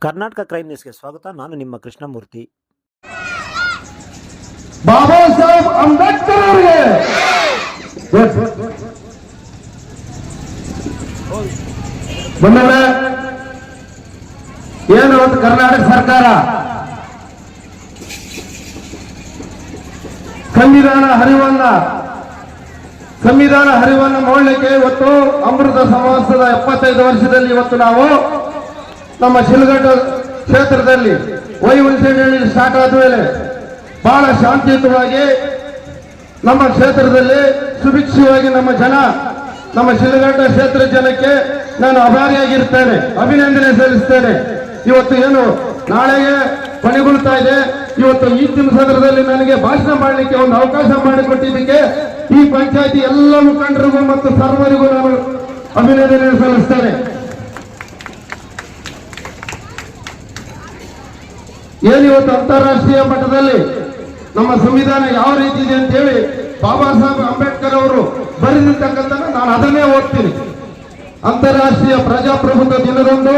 Karnataka crime ನ್ಯೂಸ್ಗೆ ಸ್ವಾಗತ. ನಾನು ನಿಮ್ಮ ಕೃಷ್ಣಮೂರ್ತಿ. ಬಾಬಾ ಸಾಹೇಬ್ ಅಂಬೇಡ್ಕರ್ ಅವರಿಗೆ ಬಂದವೇ ಏನು ಇವತ್ತು ಕರ್ನಾಟಕ ಸರ್ಕಾರ ಸಂವಿಧಾನ ಹರಿವನ್ನ ನೋಡ್ಲಿಕ್ಕೆ ಇವತ್ತು ಅಮೃತ ಸಮಾಸದ 75 ವರ್ಷದಲ್ಲಿ ಇವತ್ತು ನಾವು ನಮ್ಮ ಶಿಲ್ಘಟ್ಟ ಕ್ಷೇತ್ರದಲ್ಲಿ ವೈಹುಂಸೇನಹಳ್ಳಿ ಸ್ಟಾರ್ಟ್ ಆದ ಮೇಲೆ ಬಹಳ ಶಾಂತಿಯುತವಾಗಿ ನಮ್ಮ ಕ್ಷೇತ್ರದಲ್ಲಿ ಸುಭಿಕ್ಷವಾಗಿ ನಮ್ಮ ಶಿಲ್ಘಟ್ಟ ಕ್ಷೇತ್ರ ಜನಕ್ಕೆ ನಾನು ಆಭಾರಿಯಾಗಿರ್ತೇನೆ, ಅಭಿನಂದನೆ ಸಲ್ಲಿಸ್ತೇನೆ. ಇವತ್ತು ಏನು ನಾಳೆಗೆ ಕೊನೆಗೊಳ್ತಾ ಇದೆ, ಇವತ್ತು ಈ ಸದನದಲ್ಲಿ ನನಗೆ ಭಾಷಣ ಮಾಡಲಿಕ್ಕೆ ಒಂದು ಅವಕಾಶ ಮಾಡಿಕೊಟ್ಟಿದ್ದಕ್ಕೆ ಈ ಪಂಚಾಯತಿ ಎಲ್ಲ ಮುಖಂಡರಿಗೂ ಮತ್ತು ಸರ್ವರಿಗೂ ನಾನು ಅಭಿನಂದನೆ ಸಲ್ಲಿಸ್ತೇನೆ. ಏನಿವತ್ತು ಅಂತಾರಾಷ್ಟ್ರೀಯ ಮಟ್ಟದಲ್ಲಿ ನಮ್ಮ ಸಂವಿಧಾನ ಯಾವ ರೀತಿ ಇದೆ ಅಂತ ಹೇಳಿ ಬಾಬಾ ಸಾಹೇಬ್ ಅಂಬೇಡ್ಕರ್ ಅವರು ಬರೆದಿರ್ತಕ್ಕಂಥ ನಾನು ಅದನ್ನೇ ಓದ್ತೀನಿ. ಅಂತಾರಾಷ್ಟ್ರೀಯ ಪ್ರಜಾಪ್ರಭುತ್ವ ದಿನದಂದು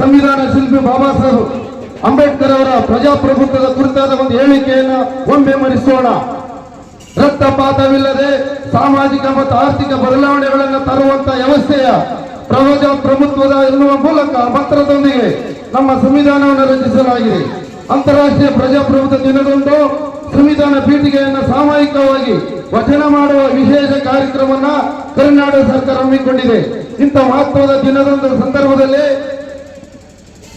ಸಂವಿಧಾನ ಶಿಲ್ಪಿ ಬಾಬಾ ಸಾಹೇಬ್ ಅಂಬೇಡ್ಕರ್ ಅವರ ಪ್ರಜಾಪ್ರಭುತ್ವದ ಕುರಿತಾದ ಒಂದು ಹೇಳಿಕೆಯನ್ನು ಒಮ್ಮೆ ಮರೆಸೋಣ. ರಕ್ತಪಾತವಿಲ್ಲದೆ ಸಾಮಾಜಿಕ ಮತ್ತು ಆರ್ಥಿಕ ಬದಲಾವಣೆಗಳನ್ನು ತರುವಂತ ವ್ಯವಸ್ಥೆಯ ಪ್ರಜಾಪ್ರಭುತ್ವದ ಎನ್ನುವ ಮೂಲಕ ಮಂತ್ರದೊಂದಿಗೆ ನಮ್ಮ ಸಂವಿಧಾನವನ್ನು ರಚಿಸಲಾಗಿದೆ. ಅಂತಾರಾಷ್ಟ್ರೀಯ ಪ್ರಜಾಪ್ರಭುತ್ವ ದಿನದಂದು ಸಂವಿಧಾನ ಪೀಠಿಕೆಯನ್ನು ಸಾಮೂಹಿಕವಾಗಿ ವಚನ ಮಾಡುವ ವಿಶೇಷ ಕಾರ್ಯಕ್ರಮವನ್ನ ಕರ್ನಾಟಕ ಸರ್ಕಾರ ಹಮ್ಮಿಕೊಂಡಿದೆ. ಇಂಥ ಮಹತ್ವದ ದಿನದಂದು ಸಂದರ್ಭದಲ್ಲಿ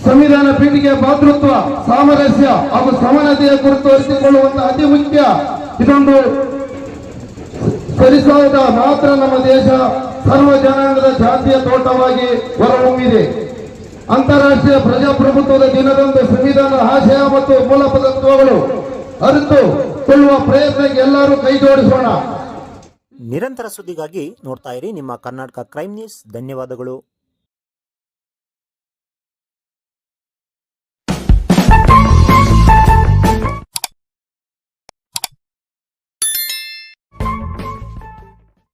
ಸಂವಿಧಾನ ಪೀಠಿಕೆಯ ಭಾತೃತ್ವ, ಸಾಮರಸ್ಯ ಹಾಗೂ ಸಮಾನತೆಯ ಕುರಿತು ಅರಿತುಕೊಳ್ಳುವಂತಹ ಅತಿ ಮುಖ್ಯ ಇದೊಂದು ಸರಿಸಾದ ಮಾತ್ರ ನಮ್ಮ ದೇಶ ಸರ್ವ ಜನಾಂಗದ ಜಾತಿಯ ತೋಟವಾಗಿ ಹೊರಹೊಮ್ಮಿದೆ. ಅಂತಾರಾಷ್ಟ್ರೀಯ ಪ್ರಜಾಪ್ರಭುತ್ವದ ದಿನದಂದು ಸಂವಿಧಾನದ ಆಶಯ ಮತ್ತು ಮೂಲ ತತ್ವಗಳು ಅರಿತುಕೊಳ್ಳುವ ಪ್ರಯತ್ನಕ್ಕೆ ಎಲ್ಲರೂ ಕೈ ಜೋಡಿಸೋಣ. ನಿರಂತರ ಸುದ್ದಿಗಾಗಿ ನೋಡ್ತಾ ಇರಿ ನಿಮ್ಮ ಕರ್ನಾಟಕ ಕ್ರೈಮ್ ನ್ಯೂಸ್. ಧನ್ಯವಾದಗಳು.